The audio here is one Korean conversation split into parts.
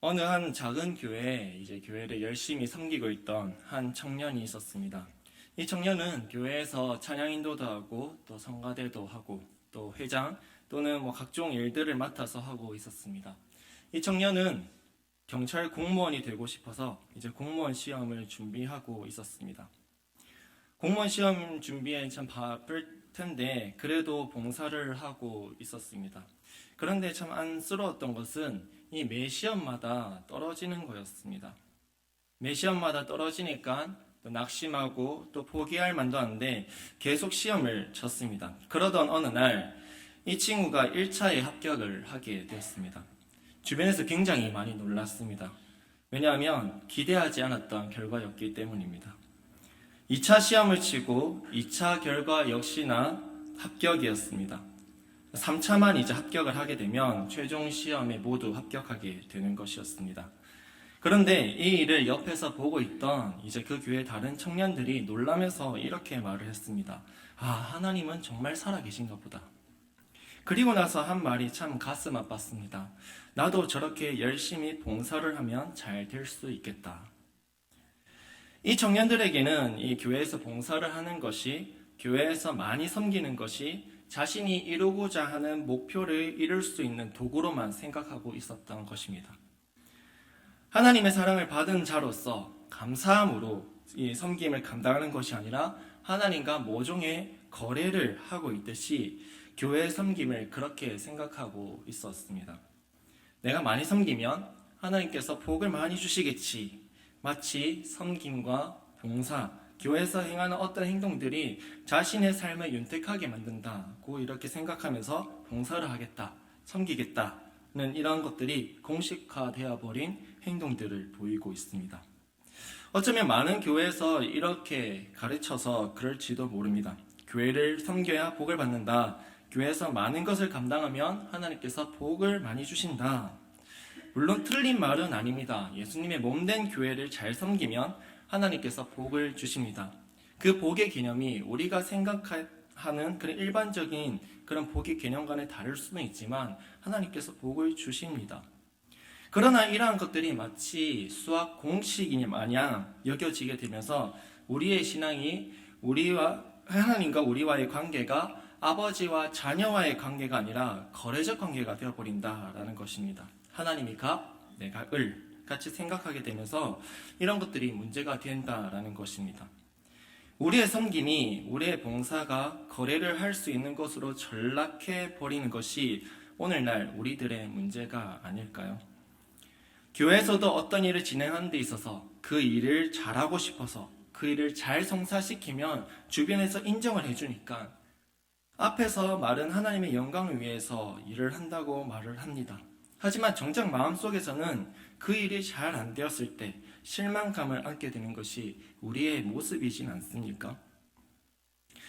어느 한 작은 교회에 교회를 열심히 섬기고 있던 한 청년이 있었습니다. 이 청년은 교회에서 찬양 인도도 하고 또 성가대도 하고 또 회장 또는 각종 일들을 맡아서 하고 있었습니다. 이 청년은 경찰 공무원이 되고 싶어서 공무원 시험을 준비하고 있었습니다. 공무원 시험 준비에 참 바쁠 텐데 그래도 봉사를 하고 있었습니다. 그런데 참 안쓰러웠던 것은 이 매 시험마다 떨어지는 거였습니다. 매 시험마다 떨어지니까 또 낙심하고 또 포기할 만도 한데 계속 시험을 쳤습니다. 그러던 어느 날 이 친구가 1차에 합격을 하게 되었습니다. 주변에서 굉장히 많이 놀랐습니다. 왜냐하면 기대하지 않았던 결과였기 때문입니다. 2차 시험을 치고 2차 결과 역시나 합격이었습니다. 3차만 합격을 하게 되면 최종 시험에 모두 합격하게 되는 것이었습니다. 그런데 이 일을 옆에서 보고 있던 그 교회 다른 청년들이 놀라면서 이렇게 말을 했습니다. 하나님은 정말 살아계신가 보다. 그리고 나서 한 말이 참 가슴 아팠습니다. 나도 저렇게 열심히 봉사를 하면 잘 될 수 있겠다. 이 청년들에게는 이 교회에서 봉사를 하는 것이, 교회에서 많이 섬기는 것이 자신이 이루고자 하는 목표를 이룰 수 있는 도구로만 생각하고 있었던 것입니다. 하나님의 사랑을 받은 자로서 감사함으로 이 섬김을 감당하는 것이 아니라 하나님과 모종의 거래를 하고 있듯이 교회의 섬김을 그렇게 생각하고 있었습니다. 내가 많이 섬기면 하나님께서 복을 많이 주시겠지. 마치 섬김과 봉사, 교회에서 행하는 어떤 행동들이 자신의 삶을 윤택하게 만든다고 이렇게 생각하면서 봉사를 하겠다, 섬기겠다는 이런 것들이 공식화되어 버린 행동들을 보이고 있습니다. 어쩌면 많은 교회에서 이렇게 가르쳐서 그럴지도 모릅니다. 교회를 섬겨야 복을 받는다. 교회에서 많은 것을 감당하면 하나님께서 복을 많이 주신다. 물론 틀린 말은 아닙니다. 예수님의 몸된 교회를 잘 섬기면 하나님께서 복을 주십니다. 그 복의 개념이 우리가 생각하는 그런 일반적인 그런 복의 개념과는 다를 수는 있지만 하나님께서 복을 주십니다. 그러나 이러한 것들이 마치 수학 공식이니 마냥 여겨지게 되면서 우리의 신앙이 하나님과 우리와의 관계가 아버지와 자녀와의 관계가 아니라 거래적 관계가 되어버린다라는 것입니다. 하나님이 갑, 내가 을 같이 생각하게 되면서 이런 것들이 문제가 된다라는 것입니다. 우리의 섬김이, 우리의 봉사가 거래를 할 수 있는 것으로 전락해 버리는 것이 오늘날 우리들의 문제가 아닐까요? 교회에서도 어떤 일을 진행하는 데 있어서 그 일을 잘하고 싶어서 그 일을 잘 성사시키면 주변에서 인정을 해주니까 앞에서 말은 하나님의 영광을 위해서 일을 한다고 말을 합니다. 하지만 정작 마음속에서는 그 일이 잘 안 되었을 때 실망감을 안게 되는 것이 우리의 모습이진 않습니까?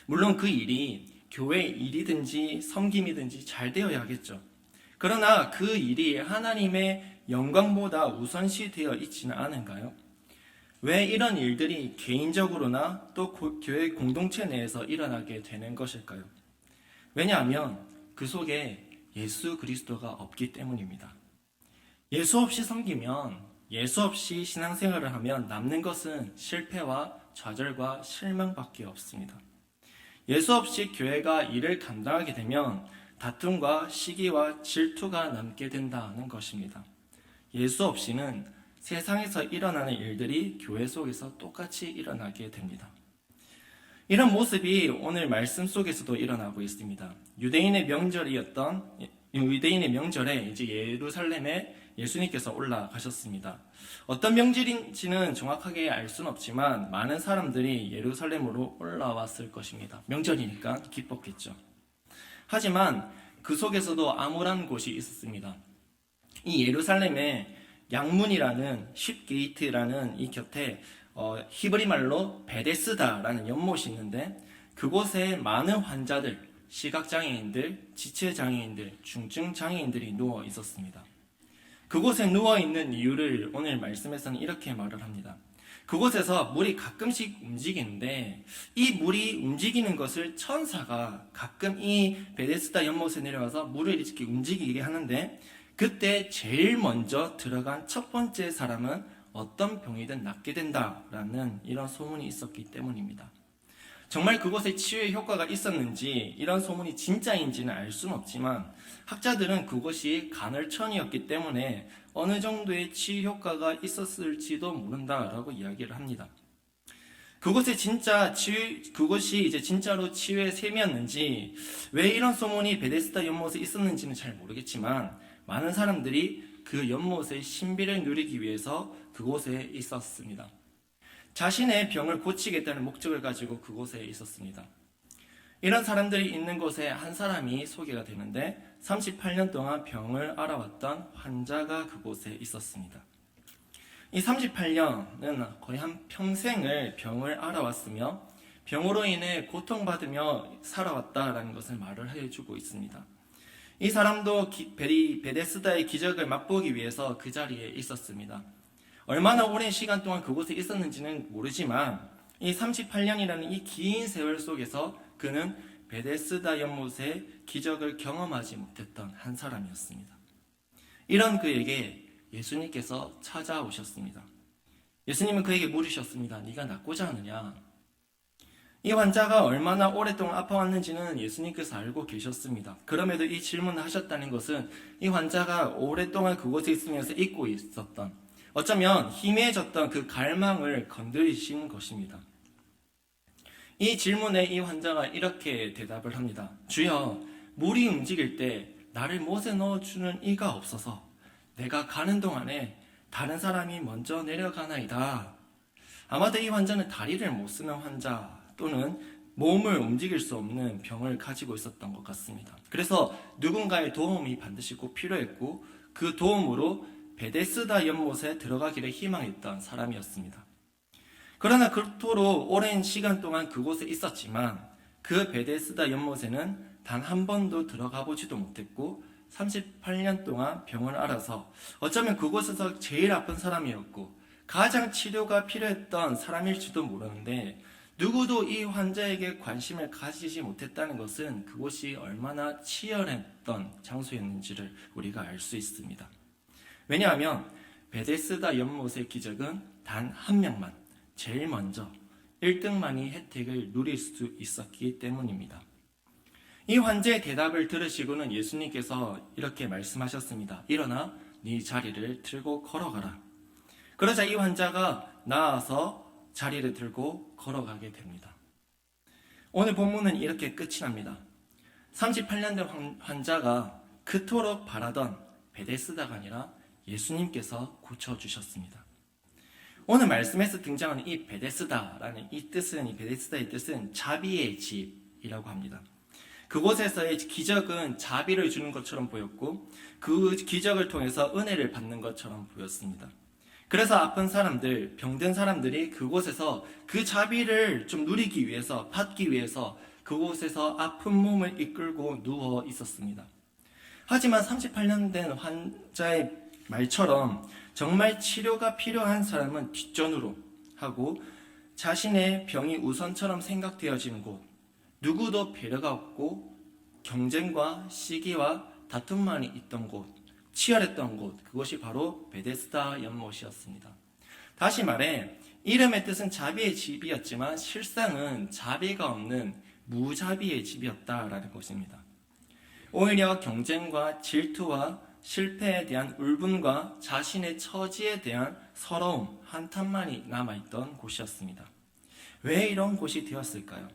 물론 그 일이 교회 일이든지 섬김이든지 잘 되어야겠죠. 그러나 그 일이 하나님의 영광보다 우선시 되어 있지는 않은가요? 왜 이런 일들이 개인적으로나 또 교회 공동체 내에서 일어나게 되는 것일까요? 왜냐하면 그 속에 예수 그리스도가 없기 때문입니다. 예수 없이 섬기면, 예수 없이 신앙생활을 하면 남는 것은 실패와 좌절과 실망밖에 없습니다. 예수 없이 교회가 일을 감당하게 되면 다툼과 시기와 질투가 남게 된다는 것입니다. 예수 없이는 세상에서 일어나는 일들이 교회 속에서 똑같이 일어나게 됩니다. 이런 모습이 오늘 말씀 속에서도 일어나고 있습니다. 유대인의 명절에 예루살렘에 예수님께서 올라가셨습니다. 어떤 명절인지는 정확하게 알 수는 없지만 많은 사람들이 예루살렘으로 올라왔을 것입니다. 명절이니까 기뻤겠죠. 하지만 그 속에서도 암울한 곳이 있었습니다. 이 예루살렘에 양문이라는 쉽게이트라는 이 곁에 히브리 말로 베데스다라는 연못이 있는데 그곳에 많은 환자들, 시각장애인들, 지체장애인들, 중증장애인들이 누워 있었습니다. 그곳에 누워 있는 이유를 오늘 말씀에서는 이렇게 말을 합니다. 그곳에서 물이 가끔씩 움직이는데 이 물이 움직이는 것을 천사가 가끔 이 베데스다 연못에 내려와서 물을 이렇게 움직이게 하는데 그때 제일 먼저 들어간 첫 번째 사람은 어떤 병이든 낫게 된다라는 이런 소문이 있었기 때문입니다. 정말 그곳에 치유의 효과가 있었는지 이런 소문이 진짜인지는 알 수는 없지만 학자들은 그곳이 간헐천이었기 때문에 어느 정도의 치유 효과가 있었을지도 모른다라고 이야기를 합니다. 그곳이 이제 진짜로 치유의 셈이었는지 왜 이런 소문이 베데스다 연못에 있었는지는 잘 모르겠지만 많은 사람들이 그 연못의 신비를 누리기 위해서 그곳에 있었습니다. 자신의 병을 고치겠다는 목적을 가지고 그곳에 있었습니다. 이런 사람들이 있는 곳에 한 사람이 소개가 되는데 38년 동안 병을 앓아왔던 환자가 그곳에 있었습니다. 이 38년은 거의 한 평생을 병을 앓아왔으며 병으로 인해 고통받으며 살아왔다라는 것을 말을 해주고 있습니다. 이 사람도 베데스다의 기적을 맛보기 위해서 그 자리에 있었습니다. 얼마나 오랜 시간 동안 그곳에 있었는지는 모르지만 이 38년이라는 이 긴 세월 속에서 그는 베데스다 연못의 기적을 경험하지 못했던 한 사람이었습니다. 이런 그에게 예수님께서 찾아오셨습니다. 예수님은 그에게 물으셨습니다. 네가 낫고자 하느냐? 이 환자가 얼마나 오랫동안 아파왔는지는 예수님께서 알고 계셨습니다. 그럼에도 이 질문을 하셨다는 것은 이 환자가 오랫동안 그곳에 있으면서 잊고 있었던, 어쩌면 희미해졌던 그 갈망을 건드리신 것입니다. 이 질문에 이 환자가 이렇게 대답을 합니다. 주여, 물이 움직일 때 나를 못에 넣어주는 이가 없어서 내가 가는 동안에 다른 사람이 먼저 내려가나이다. 아마도 이 환자는 다리를 못 쓰는 환자 또는 몸을 움직일 수 없는 병을 가지고 있었던 것 같습니다. 그래서 누군가의 도움이 반드시 꼭 필요했고 그 도움으로 베데스다 연못에 들어가기를 희망했던 사람이었습니다. 그러나 그토록 오랜 시간 동안 그곳에 있었지만 그 베데스다 연못에는 단 한 번도 들어가 보지도 못했고 38년 동안 병을 앓아서 어쩌면 그곳에서 제일 아픈 사람이었고 가장 치료가 필요했던 사람일지도 모르는데 누구도 이 환자에게 관심을 가지지 못했다는 것은 그곳이 얼마나 치열했던 장소였는지를 우리가 알 수 있습니다. 왜냐하면 베데스다 연못의 기적은 단 한 명만, 제일 먼저 1등만이 혜택을 누릴 수 있었기 때문입니다. 이 환자의 대답을 들으시고는 예수님께서 이렇게 말씀하셨습니다. 일어나 네 자리를 들고 걸어가라. 그러자 이 환자가 나아서 자리를 들고 걸어가게 됩니다. 오늘 본문은 이렇게 끝이 납니다. 38년 된 환자가 그토록 바라던 베데스다가 아니라 예수님께서 고쳐주셨습니다. 오늘 말씀에서 등장하는 이 베데스다라는 이 베데스다의 뜻은 자비의 집이라고 합니다. 그곳에서의 기적은 자비를 주는 것처럼 보였고 그 기적을 통해서 은혜를 받는 것처럼 보였습니다. 그래서 아픈 사람들, 병든 사람들이 그곳에서 그 자비를 좀 누리기 위해서, 받기 위해서 그곳에서 아픈 몸을 이끌고 누워 있었습니다. 하지만 38년 된 환자의 말처럼 정말 치료가 필요한 사람은 뒷전으로 하고 자신의 병이 우선처럼 생각되어지는 곳, 누구도 배려가 없고 경쟁과 시기와 다툼만이 있던 곳, 치열했던 곳, 그것이 바로 베데스다 연못이었습니다. 다시 말해 이름의 뜻은 자비의 집이었지만 실상은 자비가 없는 무자비의 집이었다라는 것입니다. 오히려 경쟁과 질투와 실패에 대한 울분과 자신의 처지에 대한 서러움, 한탄만이 남아있던 곳이었습니다. 왜 이런 곳이 되었을까요?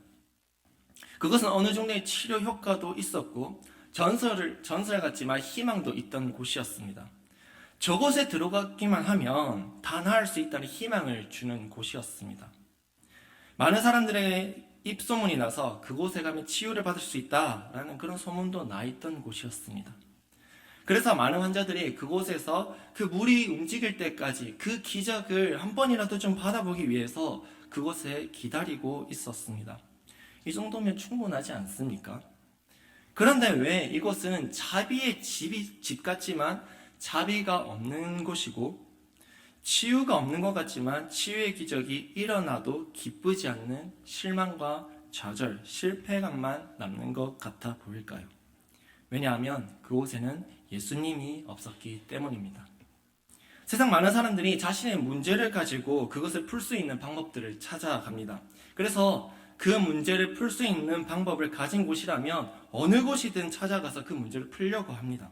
그것은 어느 정도의 치료 효과도 있었고 전설 같지만 희망도 있던 곳이었습니다. 저곳에 들어가기만 하면 다 나을 수 있다는 희망을 주는 곳이었습니다. 많은 사람들의 입소문이 나서 그곳에 가면 치유를 받을 수 있다라는 그런 소문도 나 있던 곳이었습니다. 그래서 많은 환자들이 그곳에서 그 물이 움직일 때까지 그 기적을 한 번이라도 좀 받아보기 위해서 그곳에 기다리고 있었습니다. 이 정도면 충분하지 않습니까? 그런데 왜 이곳은 자비의 집 같지만 자비가 없는 곳이고 치유가 없는 것 같지만 치유의 기적이 일어나도 기쁘지 않는 실망과 좌절, 실패감만 남는 것 같아 보일까요? 왜냐하면 그곳에는 예수님이 없었기 때문입니다. 세상 많은 사람들이 자신의 문제를 가지고 그것을 풀 수 있는 방법들을 찾아갑니다. 그래서 그 문제를 풀 수 있는 방법을 가진 곳이라면 어느 곳이든 찾아가서 그 문제를 풀려고 합니다.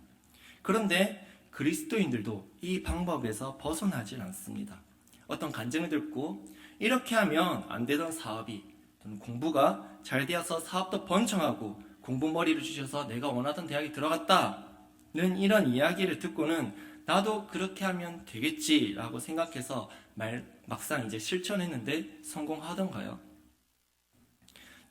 그런데 그리스도인들도 이 방법에서 벗어나질 않습니다. 어떤 간증을 듣고 이렇게 하면 안 되던 사업이 또는 공부가 잘 되어서 사업도 번창하고 공부머리를 주셔서 내가 원하던 대학에 들어갔다는 이런 이야기를 듣고는 나도 그렇게 하면 되겠지라고 생각해서 막상 이제 실천했는데 성공하던가요?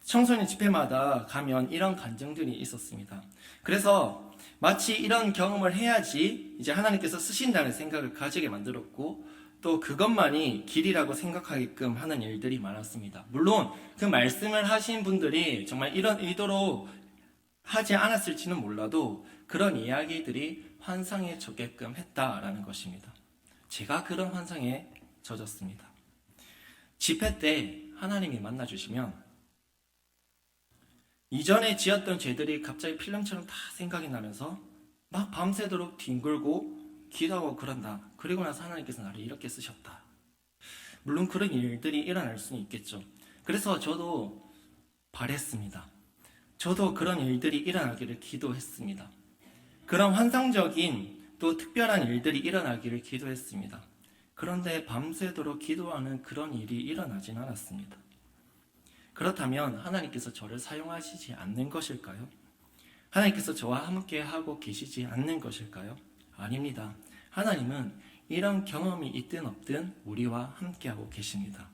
청소년 집회마다 가면 이런 간증들이 있었습니다. 그래서 마치 이런 경험을 해야지 이제 하나님께서 쓰신다는 생각을 가지게 만들었고 또 그것만이 길이라고 생각하게끔 하는 일들이 많았습니다. 물론 그 말씀을 하신 분들이 정말 이런 의도로 하지 않았을지는 몰라도 그런 이야기들이 환상에 젖게끔 했다라는 것입니다. 제가 그런 환상에 젖었습니다. 집회 때 하나님이 만나주시면 이전에 지었던 죄들이 갑자기 필름처럼 다 생각이 나면서 막 밤새도록 뒹굴고 기도하고 그런다. 그리고 나서 하나님께서 나를 이렇게 쓰셨다. 물론 그런 일들이 일어날 수는 있겠죠. 그래서 저도 바랬습니다. 저도 그런 일들이 일어나기를 기도했습니다. 그런 환상적인 또 특별한 일들이 일어나기를 기도했습니다. 그런데 밤새도록 기도하는 그런 일이 일어나진 않았습니다. 그렇다면 하나님께서 저를 사용하시지 않는 것일까요? 하나님께서 저와 함께 하고 계시지 않는 것일까요? 아닙니다. 하나님은 이런 경험이 있든 없든 우리와 함께하고 계십니다.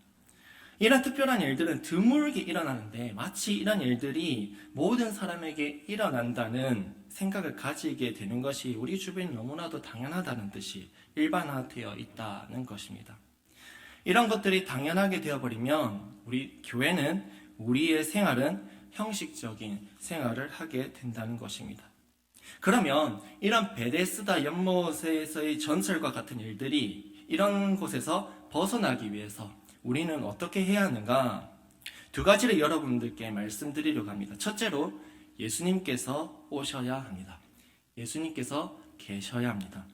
이런 특별한 일들은 드물게 일어나는데 마치 이런 일들이 모든 사람에게 일어난다는 생각을 가지게 되는 것이 우리 주변에 너무나도 당연하다는 뜻이 일반화되어 있다는 것입니다. 이런 것들이 당연하게 되어버리면 우리 교회는 우리의 생활은 형식적인 생활을 하게 된다는 것입니다. 그러면 이런 베데스다 연못에서의 전설과 같은 일들이 이런 곳에서 벗어나기 위해서 우리는 어떻게 해야 하는가? 두 가지를 여러분들께 말씀드리려고 합니다. 첫째로 예수님께서 오셔야 합니다. 예수님께서 계셔야 합니다.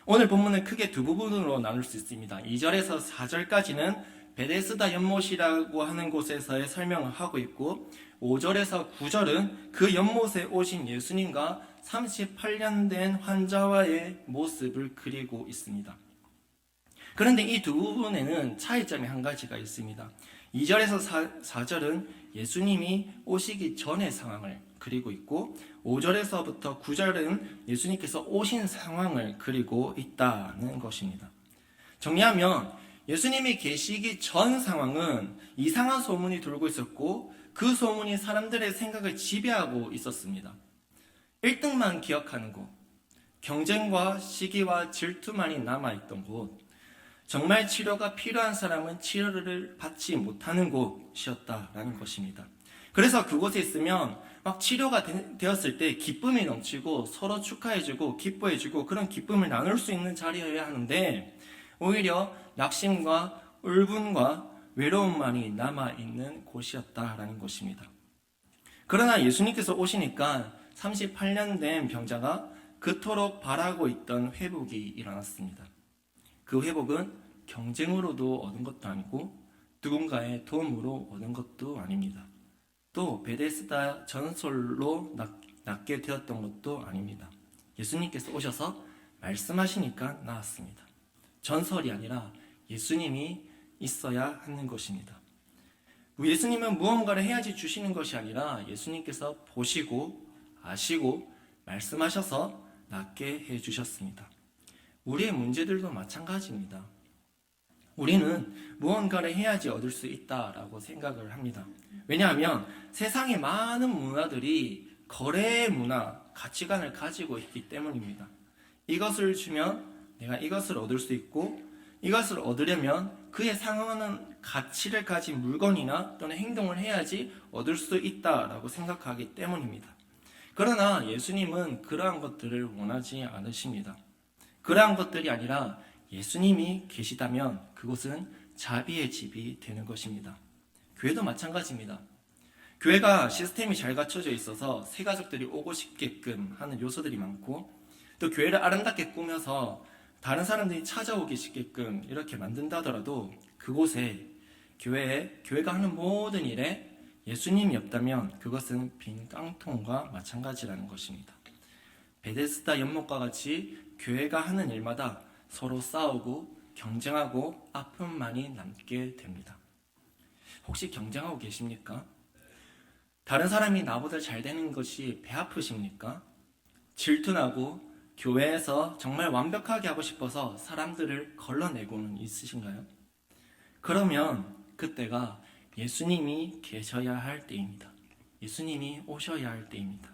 오늘 본문은 크게 두 부분으로 나눌 수 있습니다. 2절에서 4절까지는 베데스다 연못이라고 하는 곳에서의 설명을 하고 있고 5절에서 9절은 그 연못에 오신 예수님과 38년 된 환자와의 모습을 그리고 있습니다. 그런데 이 두 부분에는 차이점이 한 가지가 있습니다. 2절에서 4절은 예수님이 오시기 전의 상황을 그리고 있고 5절에서부터 9절은 예수님께서 오신 상황을 그리고 있다는 것입니다. 정리하면 예수님이 계시기 전 상황은 이상한 소문이 돌고 있었고 그 소문이 사람들의 생각을 지배하고 있었습니다. 1등만 기억하는 곳, 경쟁과 시기와 질투만이 남아있던 곳, 정말 치료가 필요한 사람은 치료를 받지 못하는 곳이었다라는 것입니다. 그래서 그곳에 있으면 막 치료가 되었을 때 기쁨이 넘치고 서로 축하해주고 기뻐해주고 그런 기쁨을 나눌 수 있는 자리여야 하는데 오히려 낙심과 울분과 외로움만이 남아있는 곳이었다라는 것입니다. 그러나 예수님께서 오시니까 38년 된 병자가 그토록 바라고 있던 회복이 일어났습니다. 그 회복은 경쟁으로도 얻은 것도 아니고 누군가의 도움으로 얻은 것도 아닙니다. 또 베데스다 전설로 낫게 되었던 것도 아닙니다. 예수님께서 오셔서 말씀하시니까 나았습니다. 전설이 아니라 예수님이 있어야 하는 것입니다. 예수님은 무언가를 해야지 주시는 것이 아니라 예수님께서 보시고 아시고 말씀하셔서 낫게 해주셨습니다. 우리의 문제들도 마찬가지입니다. 우리는 무언가를 해야지 얻을 수 있다라고 생각을 합니다. 왜냐하면 세상의 많은 문화들이 거래의 문화, 가치관을 가지고 있기 때문입니다. 이것을 주면 내가 이것을 얻을 수 있고 이것을 얻으려면 그에 상응하는 가치를 가진 물건이나 또는 행동을 해야지 얻을 수 있다라고 생각하기 때문입니다. 그러나 예수님은 그러한 것들을 원하지 않으십니다. 그러한 것들이 아니라 예수님이 계시다면 그곳은 자비의 집이 되는 것입니다. 교회도 마찬가지입니다. 교회가 시스템이 잘 갖춰져 있어서 새 가족들이 오고 싶게끔 하는 요소들이 많고 또 교회를 아름답게 꾸며서 다른 사람들이 찾아오기 쉽게끔 이렇게 만든다 하더라도 그곳에 교회가 하는 모든 일에 예수님이 없다면 그것은 빈 깡통과 마찬가지라는 것입니다. 베데스다 연못과 같이 교회가 하는 일마다 서로 싸우고 경쟁하고 아픔만이 남게 됩니다. 혹시 경쟁하고 계십니까? 다른 사람이 나보다 잘 되는 것이 배 아프십니까? 질투나고 교회에서 정말 완벽하게 하고 싶어서 사람들을 걸러내고는 있으신가요? 그러면 그때가 예수님이 계셔야 할 때입니다. 예수님이 오셔야 할 때입니다.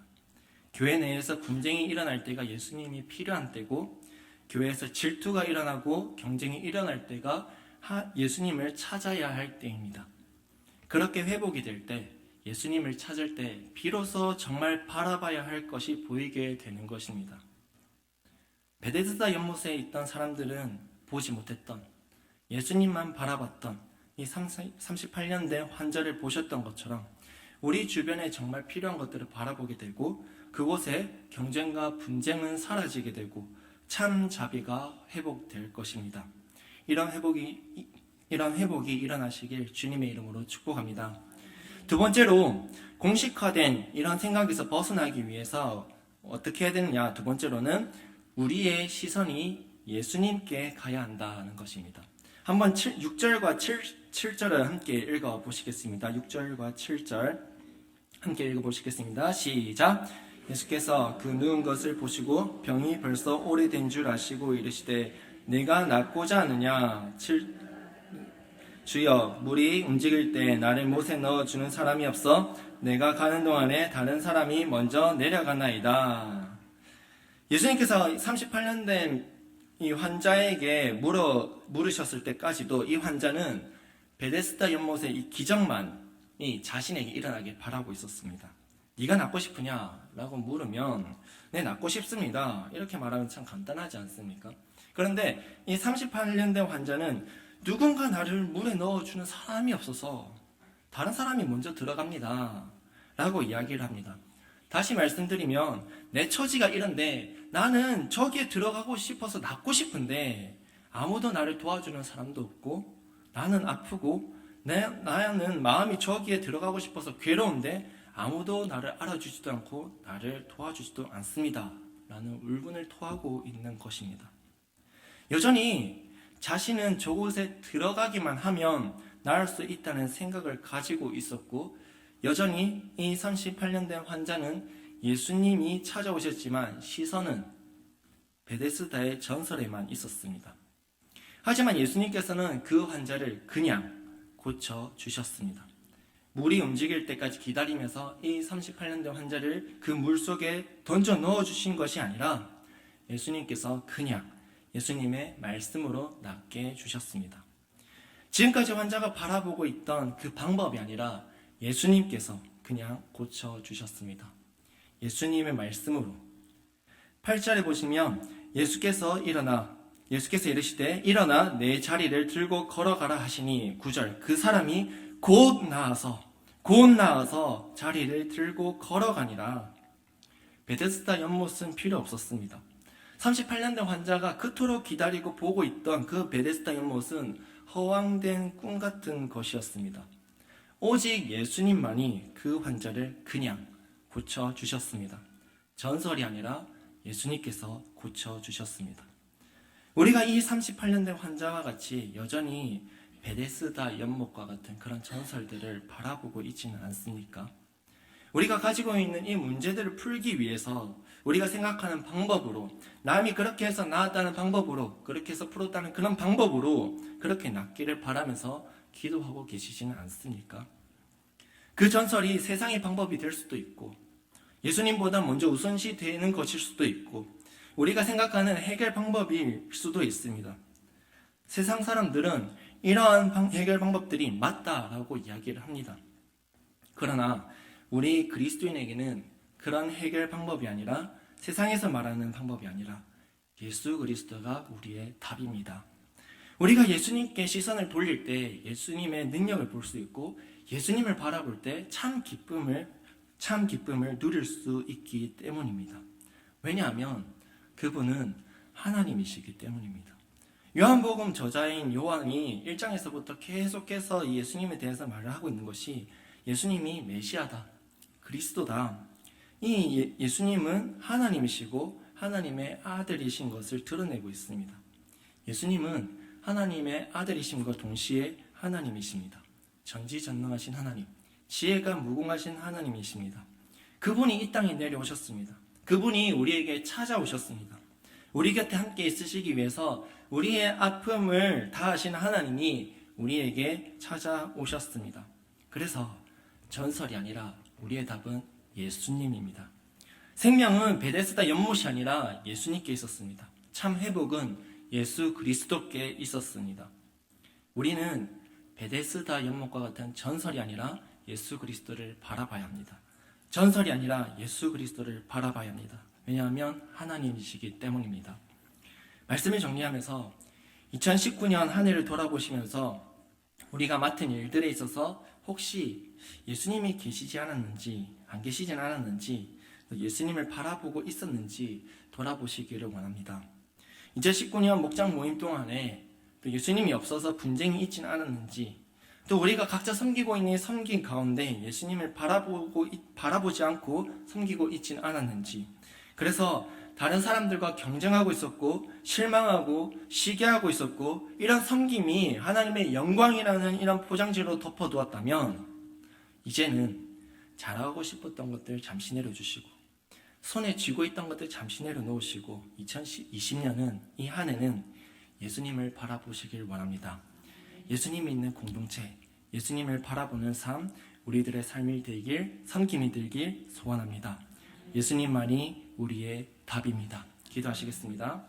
교회 내에서 분쟁이 일어날 때가 예수님이 필요한 때고, 교회에서 질투가 일어나고 경쟁이 일어날 때가 예수님을 찾아야 할 때입니다. 그렇게 회복이 될 때, 예수님을 찾을 때 비로소 정말 바라봐야 할 것이 보이게 되는 것입니다. 베데스다 연못에 있던 사람들은 보지 못했던, 예수님만 바라봤던 이 38년 된 환자를 보셨던 것처럼 우리 주변에 정말 필요한 것들을 바라보게 되고, 그곳에 경쟁과 분쟁은 사라지게 되고 참 자비가 회복될 것입니다. 이런 회복이 일어나시길 주님의 이름으로 축복합니다. 두 번째로, 공식화된 이런 생각에서 벗어나기 위해서 어떻게 해야 되느냐? 두 번째로는 우리의 시선이 예수님께 가야 한다는 것입니다. 한번 6절과 7절을 함께 읽어보시겠습니다. 6절과 7절 함께 읽어보시겠습니다. 시작! 예수께서 그 누운 것을 보시고 병이 벌써 오래된 줄 아시고 이르시되 내가 낫고자 하느냐? 주여, 물이 움직일 때 나를 못에 넣어주는 사람이 없어 내가 가는 동안에 다른 사람이 먼저 내려가나이다. 예수님께서 38년 된 이 환자에게 물으셨을 때까지도 이 환자는 베데스다 연못의 이 기적만이 자신에게 일어나길 바라고 있었습니다. 네가 낫고 싶으냐? 라고 물으면 네, 낫고 싶습니다. 이렇게 말하면 참 간단하지 않습니까? 그런데 이 38년 된 환자는 누군가 나를 물에 넣어주는 사람이 없어서 다른 사람이 먼저 들어갑니다. 라고 이야기를 합니다. 다시 말씀드리면 내 처지가 이런데 나는 저기에 들어가고 싶어서 낫고 싶은데 아무도 나를 도와주는 사람도 없고 나는 아프고 나는 마음이 저기에 들어가고 싶어서 괴로운데 아무도 나를 알아주지도 않고 나를 도와주지도 않습니다. 라는 울분을 토하고 있는 것입니다. 여전히 자신은 저곳에 들어가기만 하면 나을 수 있다는 생각을 가지고 있었고, 여전히 이 38년 된 환자는 예수님이 찾아오셨지만 시선은 베데스다의 전설에만 있었습니다. 하지만 예수님께서는 그 환자를 그냥 고쳐주셨습니다. 물이 움직일 때까지 기다리면서 이 38년 된 환자를 그 물 속에 던져 넣어주신 것이 아니라 예수님께서 그냥 예수님의 말씀으로 낫게 해주셨습니다. 지금까지 환자가 바라보고 있던 그 방법이 아니라 예수님께서 그냥 고쳐주셨습니다. 예수님의 말씀으로. 8절에 보시면 예수께서 이르시되 일어나 내 자리를 들고 걸어가라 하시니, 9절 그 사람이 곧 나아서 자리를 들고 걸어가니라. 베데스다 연못은 필요 없었습니다. 38년 된 환자가 그토록 기다리고 보고 있던 그 베데스다 연못은 허황된 꿈 같은 것이었습니다. 오직 예수님만이 그 환자를 그냥 고쳐주셨습니다. 전설이 아니라 예수님께서 고쳐주셨습니다. 우리가 이 38년 된 환자와 같이 여전히 베데스다 연못과 같은 그런 전설들을 바라보고 있지는 않습니까? 우리가 가지고 있는 이 문제들을 풀기 위해서 우리가 생각하는 방법으로, 남이 그렇게 해서 나았다는 방법으로, 그렇게 해서 풀었다는 그런 방법으로 그렇게 낫기를 바라면서 기도하고 계시지는 않습니까? 그 전설이 세상의 방법이 될 수도 있고 예수님보다 먼저 우선시 되는 것일 수도 있고 우리가 생각하는 해결 방법일 수도 있습니다. 세상 사람들은 이러한 해결 방법들이 맞다라고 이야기를 합니다. 그러나 우리 그리스도인에게는 그런 해결 방법이 아니라, 세상에서 말하는 방법이 아니라 예수 그리스도가 우리의 답입니다. 우리가 예수님께 시선을 돌릴 때 예수님의 능력을 볼 수 있고 예수님을 바라볼 때 참 기쁨을 누릴 수 있기 때문입니다. 왜냐하면 그분은 하나님이시기 때문입니다. 요한복음 저자인 요한이 1장에서부터 계속해서 이 예수님에 대해서 말을 하고 있는 것이 예수님이 메시아다, 그리스도다. 이 예수님은 하나님이시고 하나님의 아들이신 것을 드러내고 있습니다. 예수님은 하나님의 아들이심과 동시에 하나님이십니다. 전지전능하신 하나님, 지혜가 무궁하신 하나님이십니다. 그분이 이 땅에 내려오셨습니다. 그분이 우리에게 찾아오셨습니다. 우리 곁에 함께 있으시기 위해서 우리의 아픔을 다하시는 하나님이 우리에게 찾아오셨습니다. 그래서 전설이 아니라 우리의 답은 예수님입니다. 생명은 베데스다 연못이 아니라 예수님께 있었습니다. 참 회복은 예수 그리스도께 있었습니다. 우리는 베데스다 연못과 같은 전설이 아니라 예수 그리스도를 바라봐야 합니다. 전설이 아니라 예수 그리스도를 바라봐야 합니다. 왜냐하면 하나님이시기 때문입니다. 말씀을 정리하면서 2019년 한 해를 돌아보시면서 우리가 맡은 일들에 있어서 혹시 예수님이 계시지 않았는지, 안 계시진 않았는지, 예수님을 바라보고 있었는지 돌아보시기를 원합니다. 2019년 목장 모임 동안에 또 예수님이 없어서 분쟁이 있진 않았는지, 또 우리가 각자 섬기고 있는 섬긴 가운데 예수님을 바라보지 않고 섬기고 있진 않았는지, 그래서 다른 사람들과 경쟁하고 있었고 실망하고 시기하고 있었고 이런 섬김이 하나님의 영광이라는 이런 포장지로 덮어두었다면 이제는 잘하고 싶었던 것들 잠시 내려주시고 손에 쥐고 있던 것들 잠시 내려놓으시고 2020년은 이 한 해는 예수님을 바라보시길 원합니다. 예수님이 있는 공동체, 예수님을 바라보는 삶, 우리들의 삶이 되길, 섬김이 되길 소원합니다. 예수님만이 우리의 답입니다. 기도하시겠습니다.